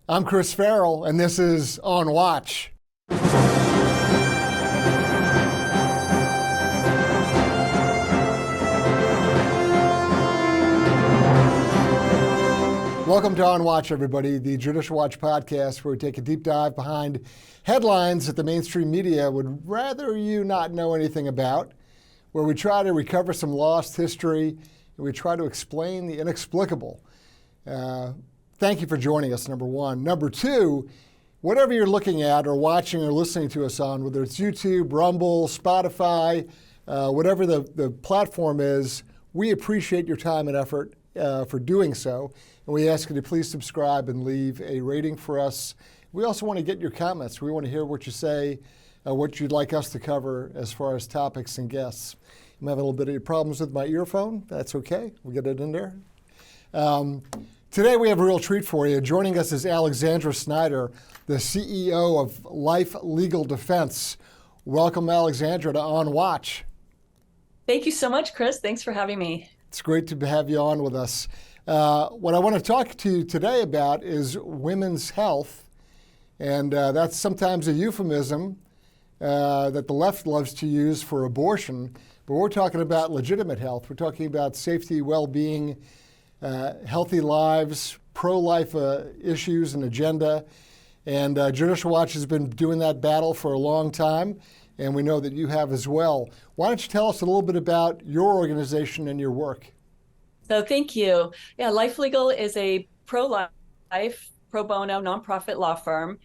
I'm Chris Farrell, and this is On Watch. Welcome to On Watch, everybody, the Judicial Watch podcast where we take a deep dive behind headlines that the mainstream media would rather you not know anything about, where we try to recover some lost history, and we try to explain the inexplicable. Thank you for joining us, number one. Number two, whatever you're looking at or watching or listening to us on, whether it's YouTube, Rumble, Spotify, whatever the platform is, we appreciate your time and effort for doing so. And we ask you to please subscribe and leave a rating for us. We also want to get your comments. We want to hear what you say, what you'd like us to cover as far as topics and guests. You might have a little bit of problems with my earphone. That's okay. We'll get it in there. Today we have a real treat for you. Joining us is Alexandra Snyder, the CEO of Life Legal Defense. Welcome, Alexandra, to On Watch. Thank you so much, Chris. Thanks for having me. It's great to have you on with us. What I want to talk to you today about is women's health, and that's sometimes a euphemism that the left loves to use for abortion, but we're talking about legitimate health. We're talking about safety, well-being, healthy lives, pro-life issues and agenda. And Judicial Watch has been doing that battle for a long time, and we know that you have as well. Why don't you tell us a little bit about your organization and your work? So thank you. Yeah, Life Legal is a pro-life, pro bono nonprofit law firm.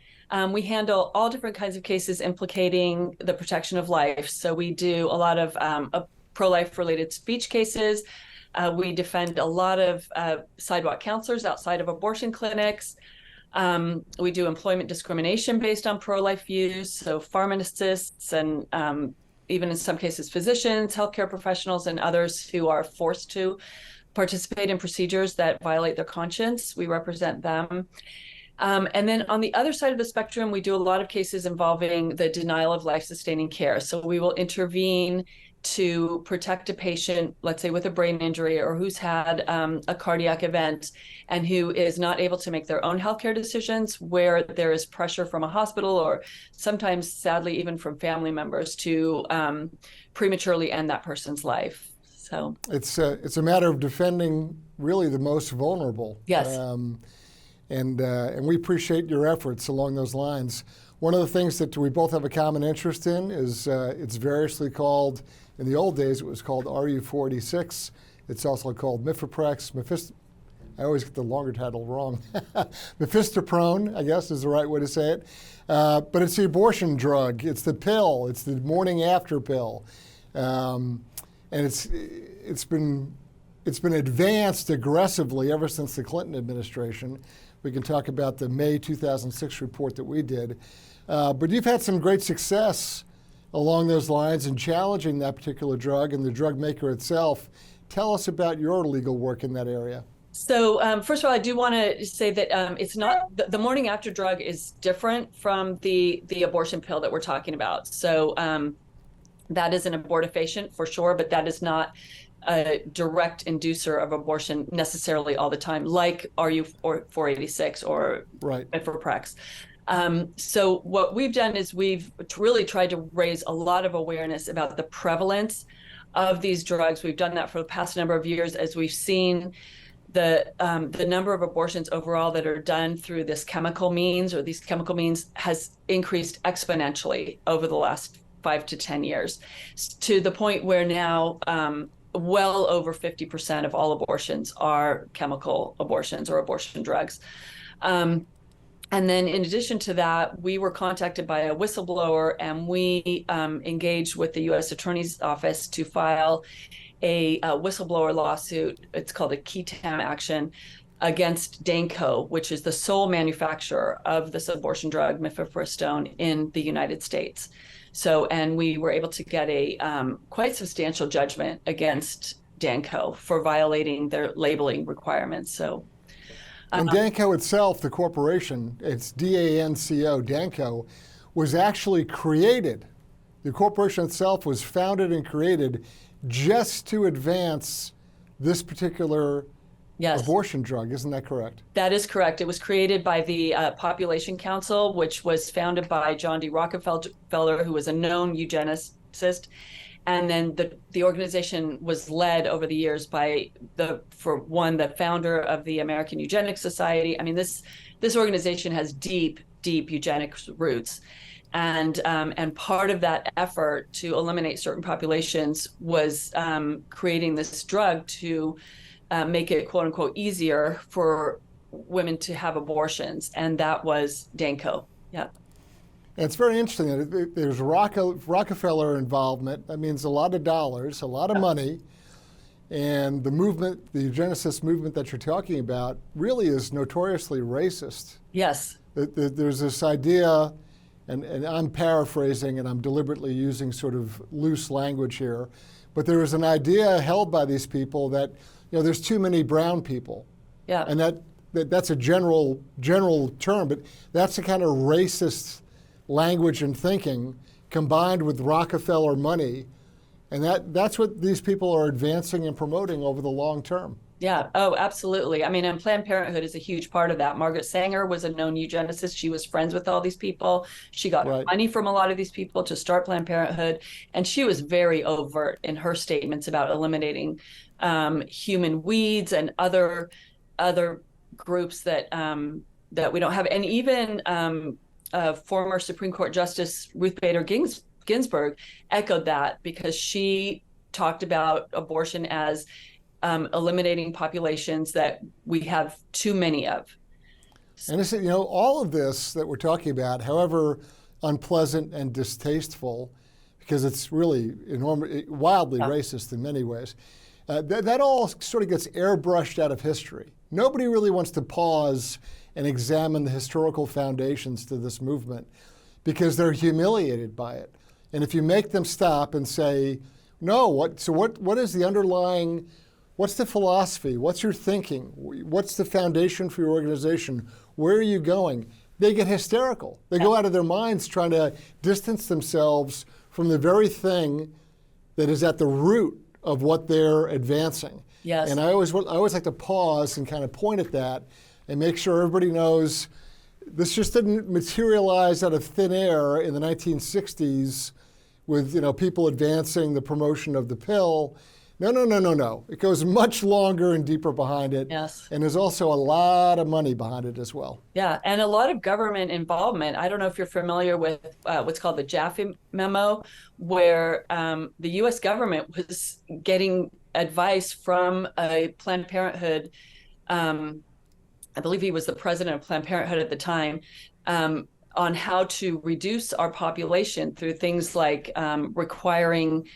We handle all different kinds of cases implicating the protection of life. So we do a lot of pro-life related speech cases. We defend a lot of sidewalk counselors outside of abortion clinics. We do employment discrimination based on pro-life views, so pharmacists and even in some cases physicians, healthcare professionals, and others who are forced to participate in procedures that violate their conscience. We represent them. And then on the other side of the spectrum, we do a lot of cases involving the denial of life-sustaining care. So we will intervene to protect a patient, let's say with a brain injury or who's had a cardiac event and who is not able to make their own healthcare decisions, where there is pressure from a hospital or sometimes, sadly, even from family members to prematurely end that person's life. So it's a matter of defending really the most vulnerable. Yes. And we appreciate your efforts along those lines. One of the things that we both have a common interest in is it's variously called, in the old days it was called RU486. It's also called Mifeprex, I always get the longer title wrong. Mifepristone, I guess is the right way to say it. But it's the abortion drug. It's the pill. It's the morning after pill. And it's been advanced aggressively ever since the Clinton administration. We can talk about the May 2006 report that we did. But you've had some great success along those lines in challenging that particular drug and the drug maker itself. Tell us about your legal work in that area. So first of all, I do want to say that it's not, the morning after drug is different from the abortion pill that we're talking about. So that is an abortifacient for sure, but that is not a direct inducer of abortion necessarily all the time, like RU486 or Mifeprex. So what we've done is we've really tried to raise a lot of awareness about the prevalence of these drugs. We've done that for the past number of years as we've seen the number of abortions overall that are done through this chemical means or these chemical means has increased exponentially over the last 5 to 10 years, to the point where now well over 50% of all abortions are chemical abortions or abortion drugs. And then in addition to that, we were contacted by a whistleblower, and we engaged with the U.S. Attorney's Office to file a whistleblower lawsuit. It's called a QI/TAM action against Danco, which is the sole manufacturer of this abortion drug, mifepristone, in the United States. So, and we were able to get a quite substantial judgment against Danco for violating their labeling requirements. So, and Danco itself, the corporation, it's DANCO, Danco, was actually created. The corporation itself was founded and created just to advance this particular Yes. abortion drug. Isn't that correct? That is correct. It was created by the Population Council, which was founded by John D. Rockefeller, who was a known eugenicist. And then the organization was led over the years by the founder of the American Eugenics Society. I mean, this organization has deep eugenics roots. And part of that effort to eliminate certain populations was creating this drug to make it, quote unquote, easier for women to have abortions. And that was Danco. Yeah. And it's very interesting. There's Rockefeller involvement. That means a lot of dollars, a lot of money. And the movement, the eugenicist movement that you're talking about, really is notoriously racist. Yes. There's this idea, and I'm paraphrasing and I'm deliberately using sort of loose language here, but there is an idea held by these people that, there's too many brown people. Yeah. And that's a general term, but that's the kind of racist language and thinking combined with Rockefeller money. And that's what these people are advancing and promoting over the long term. Yeah. Oh, absolutely. I mean, and Planned Parenthood is a huge part of that. Margaret Sanger was a known eugenicist. She was friends with all these people. She got money from a lot of these people to start Planned Parenthood. And she was very overt in her statements about eliminating human weeds and other groups that we don't have. And even former Supreme Court Justice Ruth Bader Ginsburg echoed that, because she talked about abortion as eliminating populations that we have too many of. And it's, all of this that we're talking about, however unpleasant and distasteful, because it's really wildly racist in many ways, that all sort of gets airbrushed out of history. Nobody really wants to pause and examine the historical foundations to this movement because they're humiliated by it. And if you make them stop and say, no, what is the underlying, what's the philosophy? What's your thinking? What's the foundation for your organization? Where are you going? They get hysterical. They go out of their minds trying to distance themselves from the very thing that is at the root of what they're advancing. Yes. And I always like to pause and kind of point at that and make sure everybody knows this just didn't materialize out of thin air in the 1960s with people advancing the promotion of the pill. No. It goes much longer and deeper behind it. Yes. And there's also a lot of money behind it as well. Yeah, and a lot of government involvement. I don't know if you're familiar with what's called the Jaff Memo, where the U.S. government was getting advice from a Planned Parenthood, I believe he was the president of Planned Parenthood at the time, on how to reduce our population through things like requiring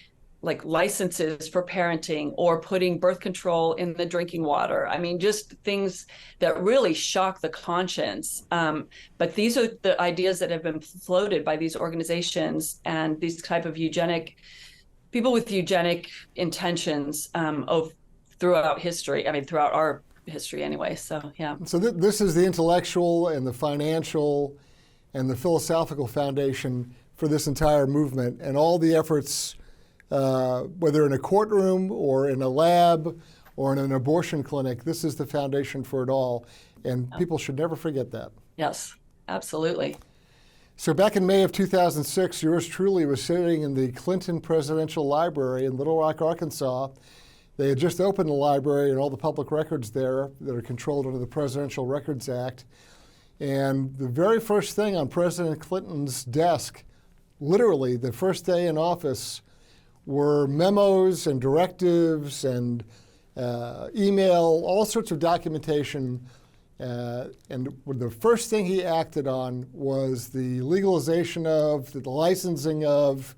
licenses for parenting or putting birth control in the drinking water. I mean, just things that really shock the conscience. But these are the ideas that have been floated by these organizations and these type of people with eugenic intentions throughout history. I mean, throughout our history anyway. So, yeah. So this is the intellectual and the financial and the philosophical foundation for this entire movement, and all the efforts, whether in a courtroom or in a lab or in an abortion clinic, this is the foundation for it all. And people should never forget that. Yes, absolutely. So back in May of 2006, yours truly was sitting in the Clinton Presidential Library in Little Rock, Arkansas. They had just opened the library and all the public records there that are controlled under the Presidential Records Act. And the very first thing on President Clinton's desk, literally the first day in office, were memos and directives and email, all sorts of documentation. And the first thing he acted on was the legalization of, the licensing of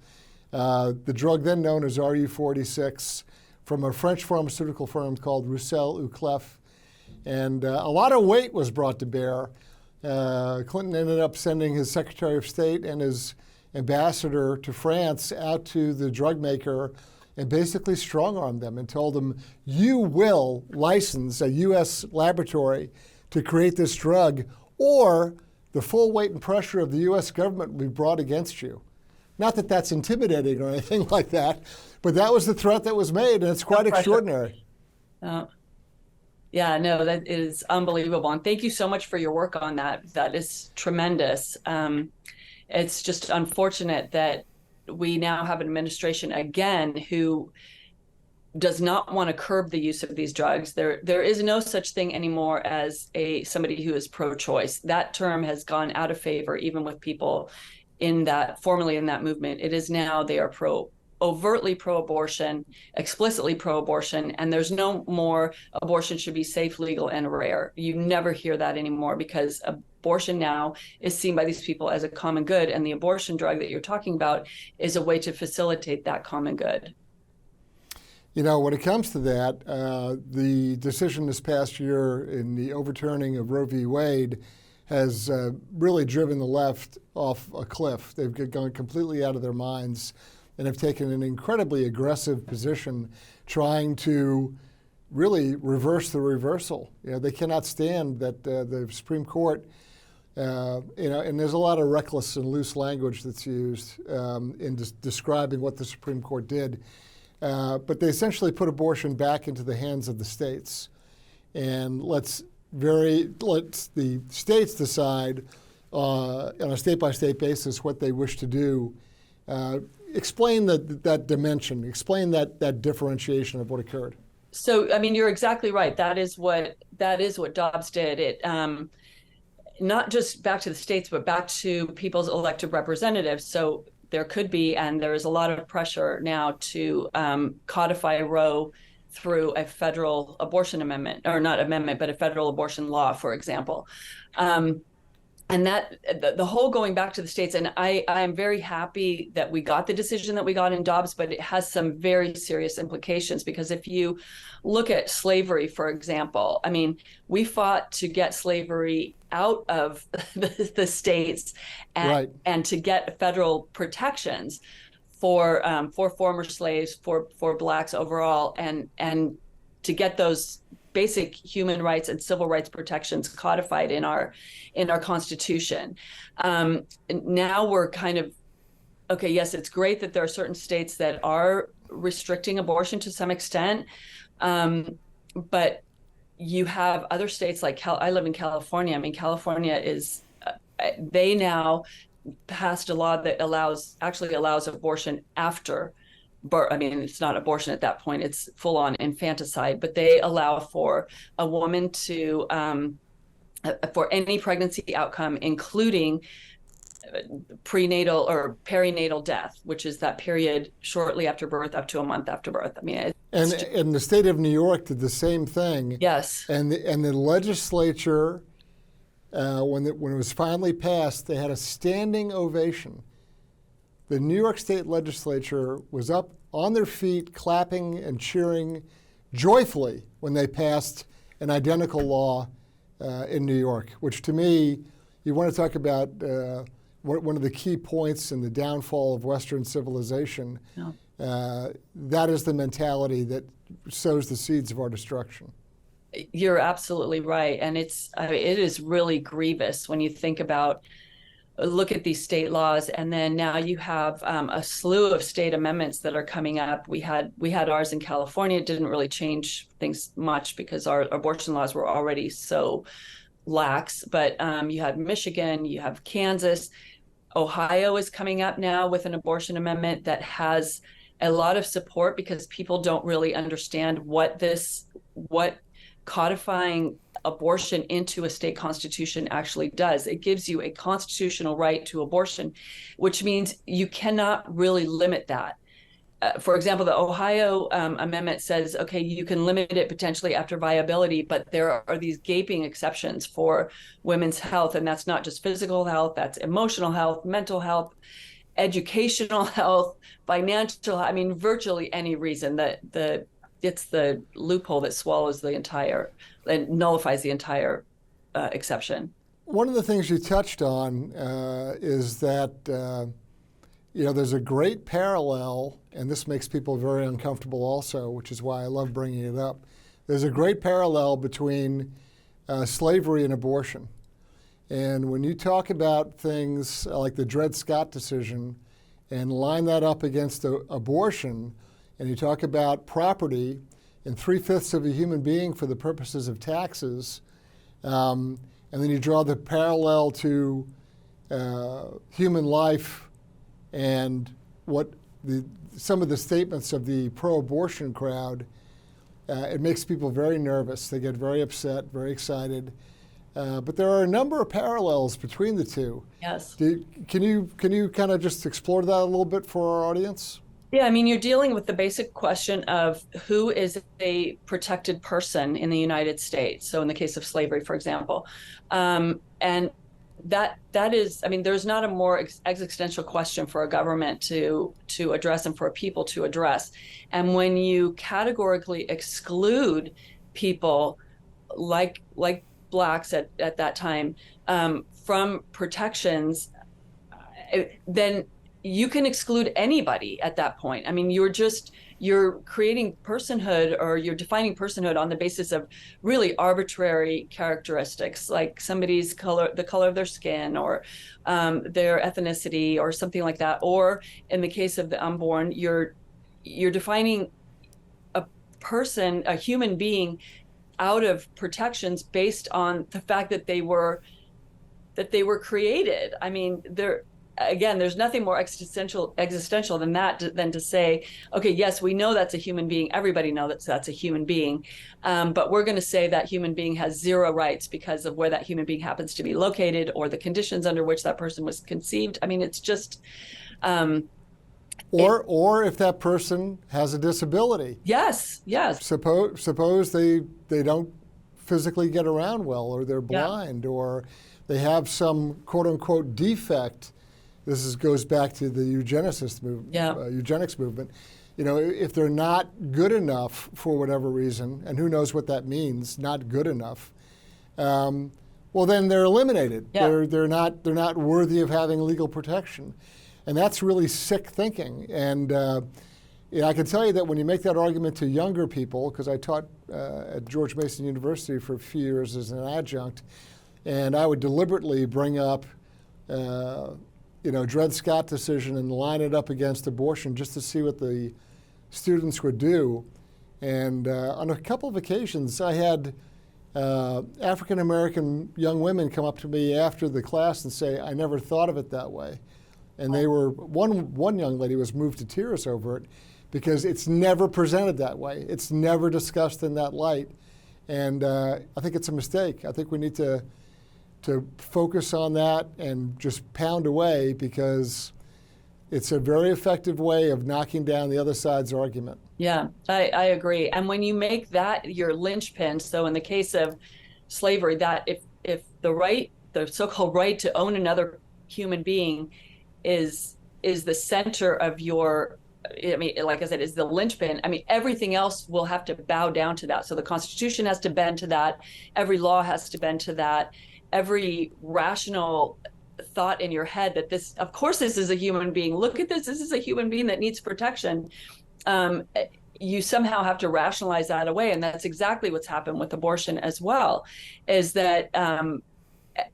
the drug then known as RU46 from a French pharmaceutical firm called Roussel-Uclef. And a lot of weight was brought to bear. Clinton ended up sending his Secretary of State and his ambassador to France out to the drug maker and basically strong-armed them and told them, you will license a U.S. laboratory to create this drug, or the full weight and pressure of the U.S. government will be brought against you. Not that that's intimidating or anything like that, but that was the threat that was made, and it's quite extraordinary. Yeah, no, that is unbelievable. And thank you so much for your work on that. That is tremendous. It's just unfortunate that we now have an administration again who does not want to curb the use of these drugs. There is no such thing anymore as somebody who is pro-choice. That term has gone out of favor, even with people formerly in that movement. It is now they are overtly pro-abortion, explicitly pro-abortion, and there's no more abortion should be safe, legal, and rare. You never hear that anymore because abortion now is seen by these people as a common good, and the abortion drug that you're talking about is a way to facilitate that common good. You know, when it comes to that, the decision this past year in the overturning of Roe v. Wade has really driven the left off a cliff. They've gone completely out of their minds and have taken an incredibly aggressive position trying to really reverse the reversal. You know, they cannot stand that the Supreme Court, and there's a lot of reckless and loose language that's used in describing what the Supreme Court did. But they essentially put abortion back into the hands of the states, and let's the states decide on a state-by-state basis what they wish to do. Explain that dimension. Explain that differentiation of what occurred. So, I mean, you're exactly right. That is what Dobbs did. It not just back to the states, but back to people's elected representatives. So there could be, and there is a lot of pressure now to codify Roe through a federal abortion amendment, or not amendment, but a federal abortion law, for example. And that the whole going back to the states, and I am very happy that we got the decision that we got in Dobbs, but it has some very serious implications, because if you look at slavery, for example, I mean, we fought to get slavery out of the states and to get federal protections for former slaves, for Blacks overall, and to get those basic human rights and civil rights protections codified in our Constitution. Now we're kind of, okay, yes, it's great that there are certain states that are restricting abortion to some extent, but you have other states like I live in California. I mean, California is, they now passed a law that actually allows abortion after birth. I mean, it's not abortion at that point, it's full on infanticide, but they allow for a woman to, for any pregnancy outcome, including prenatal or perinatal death, which is that period shortly after birth up to a month after birth. I mean, and the state of New York did the same thing. Yes. And the legislature, when it was finally passed, they had a standing ovation. The New York State legislature was up on their feet, clapping and cheering joyfully when they passed an identical law in New York, which to me, you want to talk about one of the key points in the downfall of Western civilization. Yeah. That is the mentality that sows the seeds of our destruction. You're absolutely right. And it is really grievous when you think about, look at these state laws, and then now you have a slew of state amendments that are coming up. We had ours in California. It didn't really change things much because our abortion laws were already so lax, but you had Michigan, you have Kansas. Ohio is coming up now with an abortion amendment that has a lot of support, because people don't really understand what codifying abortion into a state constitution actually does. It gives you a constitutional right to abortion, which means you cannot really limit that. For example, the Ohio amendment says, okay, you can limit it potentially after viability, but there are these gaping exceptions for women's health. And that's not just physical health, that's emotional health, mental health, educational health, financial, I mean, virtually any reason that it's the loophole that swallows the entire and nullifies the entire exception. One of the things you touched on is that there's a great parallel, and this makes people very uncomfortable also, which is why I love bringing it up. There's a great parallel between slavery and abortion. And when you talk about things like the Dred Scott decision and line that up against abortion, and you talk about property, and 3/5 of a human being for the purposes of taxes, and then you draw the parallel to human life and what some of the statements of the pro-abortion crowd, it makes people very nervous. They get very upset, very excited. But there are a number of parallels between the two. Yes. Can you kind of just explore that a little bit for our audience? Yeah, I mean, you're dealing with the basic question of who is a protected person in the United States. So in the case of slavery, for example, and that is, I mean, there's not a more existential question for a government to address and for a people to address. And when you categorically exclude people like Blacks at that time from protections, then you can exclude anybody at that point. I mean, you're creating personhood, or you're defining personhood on the basis of really arbitrary characteristics, like somebody's color, the color of their skin, or their ethnicity, or something like that. Or in the case of the unborn, you're defining a person, a human being, out of protections based on the fact that they were created. I mean, there's nothing more existential than that, than to say, okay, yes, we know that's a human being. Everybody knows that's a human being. But we're going to say that human being has zero rights because of where that human being happens to be located, or the conditions under which that person was conceived. I mean, it's just... Or if that person has a disability. Yes. Suppose they don't physically get around well, or they're blind, or they have some quote unquote defect. Goes back to the eugenics movement. You know, if they're not good enough for whatever reason, and who knows what that means, not good enough, well, then they're eliminated. Yeah. They're not worthy of having legal protection. And that's really sick thinking. And I can tell you that when you make that argument to younger people, because I taught at George Mason University for a few years as an adjunct, and I would deliberately bring up Dred Scott decision and line it up against abortion just to see what the students would do. And on a couple of occasions, I had African American young women come up to me after the class and say, "I never thought of it that way." And they were, one young lady was moved to tears over it, because it's never presented that way. It's never discussed in that light. And I think it's a mistake. I think we need to focus on that and just pound away, because it's a very effective way of knocking down the other side's argument. Yeah, I agree. And when you make that your linchpin, so in the case of slavery, that if the so-called right to own another human being is the center of your, I mean, like I said, is the linchpin. I mean, everything else will have to bow down to that. So the Constitution has to bend to that. Every law has to bend to that. Every rational thought in your head that this, of course, this is a human being. Look at this. This is a human being that needs protection. You somehow have to rationalize that away. And that's exactly what's happened with abortion as well, is that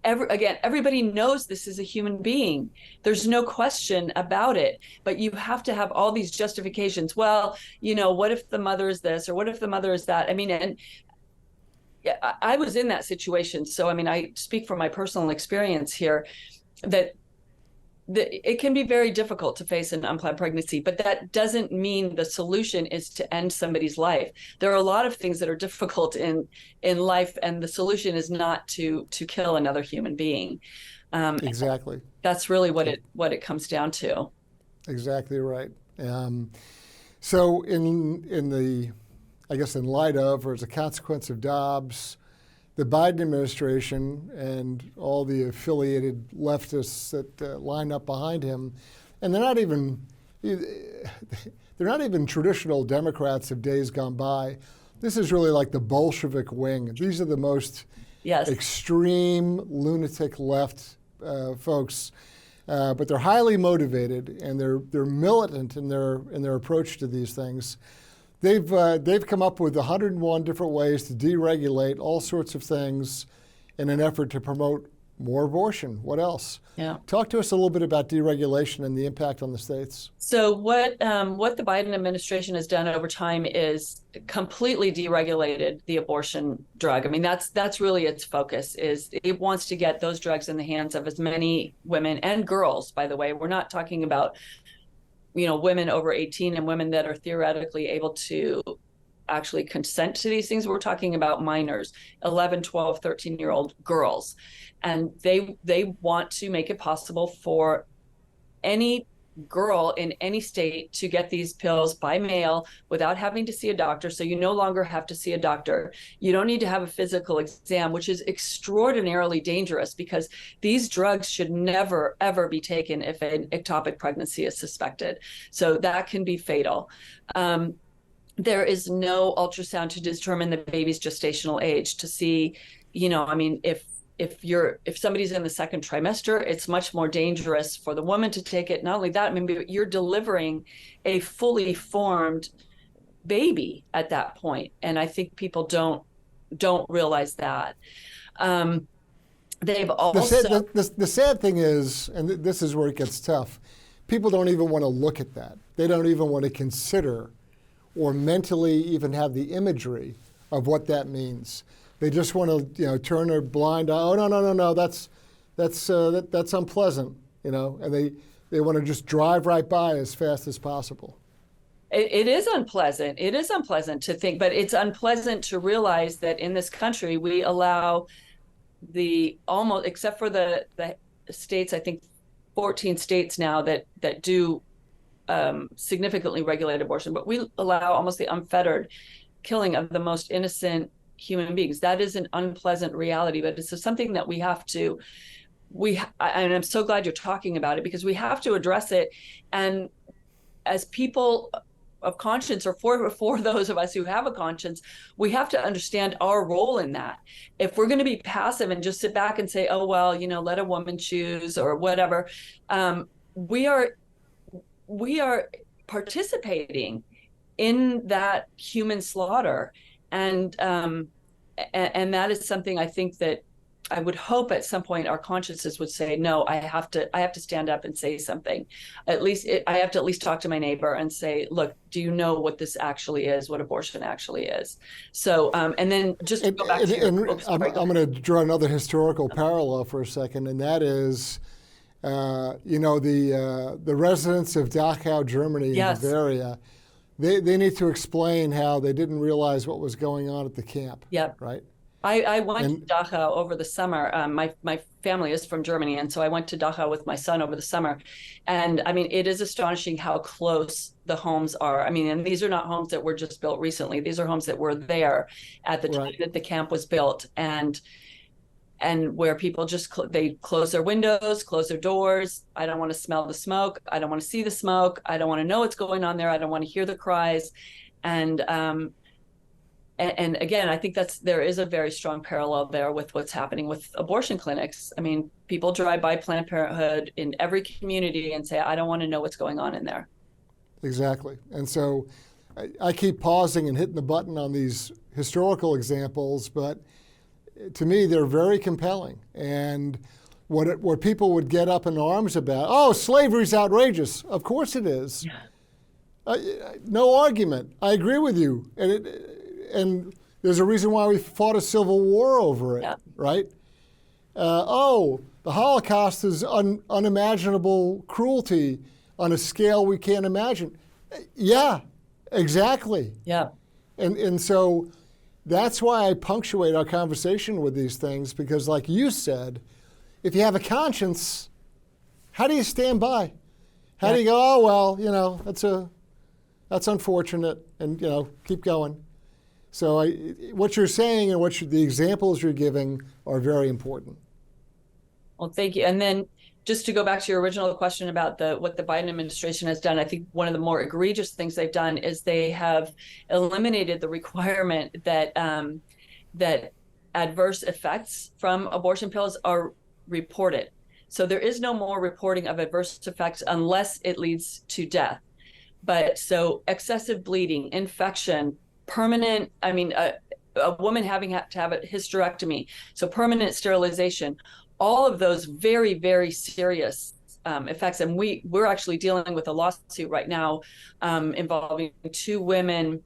everybody knows this is a human being. There's no question about it, but you have to have all these justifications. Well, what if the mother is this, or what if the mother is that? I mean, and I was in that situation. So, I mean, I speak from my personal experience here, that it can be very difficult to face an unplanned pregnancy, but that doesn't mean the solution is to end somebody's life. There are a lot of things that are difficult in life, and the solution is not to kill another human being. Exactly. That's really what it comes down to. Exactly right. So in light of, or as a consequence of Dobbs, the Biden administration and all the affiliated leftists that line up behind him, and they're not even traditional Democrats of days gone by. This is really like the Bolshevik wing. These are the most extreme lunatic left folks, but they're highly motivated, and they're militant in their approach to these things. They've come up with 101 different ways to deregulate all sorts of things in an effort to promote more abortion. What else? Yeah. Talk to us a little bit about deregulation and the impact on the states. So what the Biden administration has done over time is completely deregulated the abortion drug. I mean, that's really its focus. Is it wants to get those drugs in the hands of as many women and girls. By the way, we're not talking about women over 18 and women that are theoretically able to actually consent to these things. We're talking about minors, 11, 12, 13-year-old girls. And they want to make it possible for any girl in any state to get these pills by mail without having to see a doctor. So you no longer have to see a doctor. You don't need to have a physical exam, which is extraordinarily dangerous because these drugs should never, ever be taken if an ectopic pregnancy is suspected. So that can be fatal. There is no ultrasound to determine the baby's gestational age to see, if somebody's in the second trimester, it's much more dangerous for the woman to take it. Not only that, I mean, you're delivering a fully formed baby at that point. And I think people don't realize that. They've also the sad thing is, and this is where it gets tough, people don't even want to look at that. They don't even want to consider or mentally even have the imagery of what that means. They just want to, turn their blind eye. Oh, no, that's unpleasant, and they want to just drive right by as fast as possible. It is unpleasant. It is unpleasant to think, but it's unpleasant to realize that in this country, we allow except for the states, I think 14 states now that do significantly regulate abortion, but we allow almost the unfettered killing of the most innocent human beings. That is an unpleasant reality, but it's something that we have to, and I'm so glad you're talking about it because we have to address it. And as people of conscience, or for those of us who have a conscience, we have to understand our role in that. If we're going to be passive and just sit back and say, oh, well, let a woman choose or whatever, we are participating in that human slaughter. And that is something I think that I would hope at some point our consciences would say, no, I have to stand up and say something. I have to at least talk to my neighbor and say, look, do you know what this actually is, what abortion actually is? So, and then just to go back to I'm going to draw another historical parallel for a second, and that is, the residents of Dachau, Germany, yes. in Bavaria, they need to explain how they didn't realize what was going on at the camp. Yep. Right. I went to Dachau over the summer. My family is from Germany, and so I went to Dachau with my son over the summer. And I mean, it is astonishing how close the homes are. I mean, and these are not homes that were just built recently. These are homes that were there at the time that the camp was built, and where people just they close their windows, close their doors. I don't want to smell the smoke. I don't want to see the smoke. I don't want to know what's going on there. I don't want to hear the cries. And again, I think there is a very strong parallel there with what's happening with abortion clinics. I mean, people drive by Planned Parenthood in every community and say, I don't want to know what's going on in there. Exactly. And so I keep pausing and hitting the button on these historical examples, but to me, they're very compelling. And what people would get up in arms about, oh, slavery's outrageous. Of course it is. Yeah. No argument. I agree with you. And there's a reason why we fought a civil war over it, right? The Holocaust is unimaginable cruelty on a scale we can't imagine. Yeah, exactly. Yeah. And so that's why I punctuate our conversation with these things, because like you said, if you have a conscience, how do you stand by? How do you go, oh, well, that's unfortunate, and, keep going. So what you're saying and the examples you're giving are very important. Well, thank you. And then just to go back to your original question about what the Biden administration has done, I think one of the more egregious things they've done is they have eliminated the requirement that adverse effects from abortion pills are reported. So there is no more reporting of adverse effects unless it leads to death. But so excessive bleeding, infection, permanent, a woman having to have a hysterectomy, so permanent sterilization, all of those very, very serious effects. And we're actually dealing with a lawsuit right now involving two women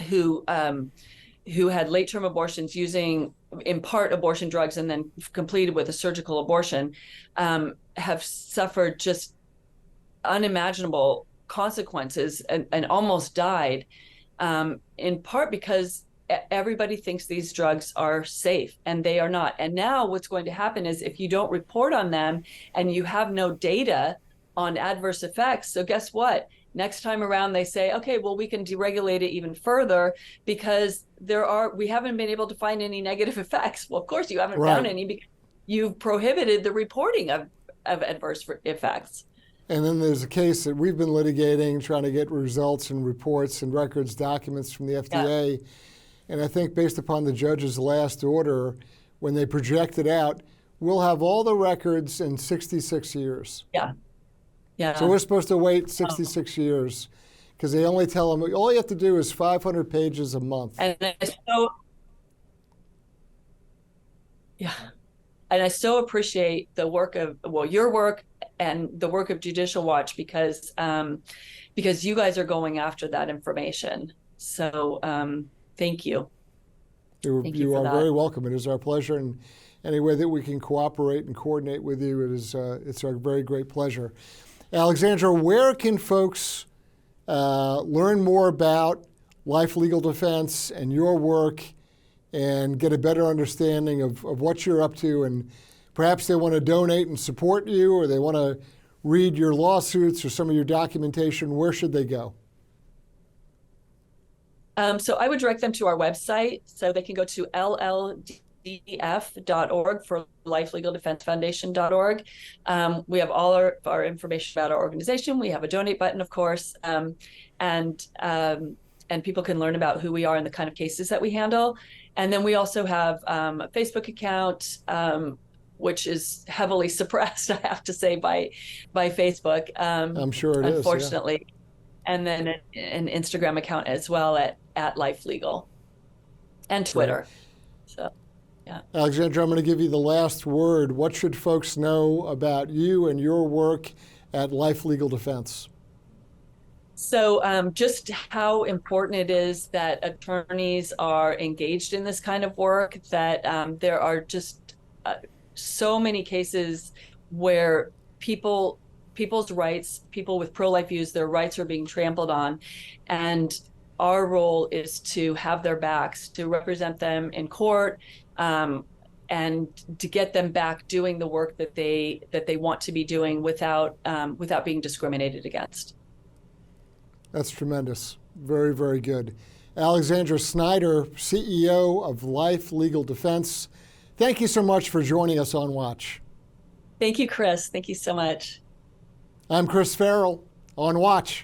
who had late-term abortions using, in part, abortion drugs and then completed with a surgical abortion, have suffered just unimaginable consequences and almost died, in part because everybody thinks these drugs are safe, and they are not. And now what's going to happen is, if you don't report on them and you have no data on adverse effects, so guess what? Next time around, they say, okay, well, we can deregulate it even further because we haven't been able to find any negative effects. Well, of course you haven't found any because you've prohibited the reporting of adverse effects. And then there's a case that we've been litigating, trying to get results and reports and records, documents from the FDA. Yeah. And I think based upon the judge's last order, when they project it out, we'll have all the records in 66 years. Yeah. Yeah. So we're supposed to wait 66 years because they only tell them all you have to do is 500 pages a month. And I so appreciate the work of, your work and the work of Judicial Watch, because you guys are going after that information. So thank you. You are very welcome. It is our pleasure, and any way that we can cooperate and coordinate with you, it's our very great pleasure. Alexandra, where can folks learn more about Life Legal Defense and your work and get a better understanding of what you're up to? And perhaps they want to donate and support you, or they want to read your lawsuits or some of your documentation. Where should they go? So I would direct them to our website. So they can go to LLDF.org, for lifelegaldefensefoundation.org. We have all our information about our organization. We have a donate button, of course, and people can learn about who we are and the kind of cases that we handle. And then we also have a Facebook account, which is heavily suppressed, I have to say, by Facebook. I'm sure it unfortunately. Is, yeah. And then an Instagram account as well at Life Legal, and Twitter. Right. So, yeah. Alexandra, I'm going to give you the last word. What should folks know about you and your work at Life Legal Defense? So just how important it is that attorneys are engaged in this kind of work, that there are just so many cases where people's rights, people with pro-life views, their rights are being trampled on. And our role is to have their backs, to represent them in court, and to get them back doing the work that they want to be doing without being discriminated against. That's tremendous. Very, very good. Alexandra Snyder, CEO of Life Legal Defense, thank you so much for joining us on Watch. Thank you, Chris. Thank you so much. I'm Chris Farrell on Watch.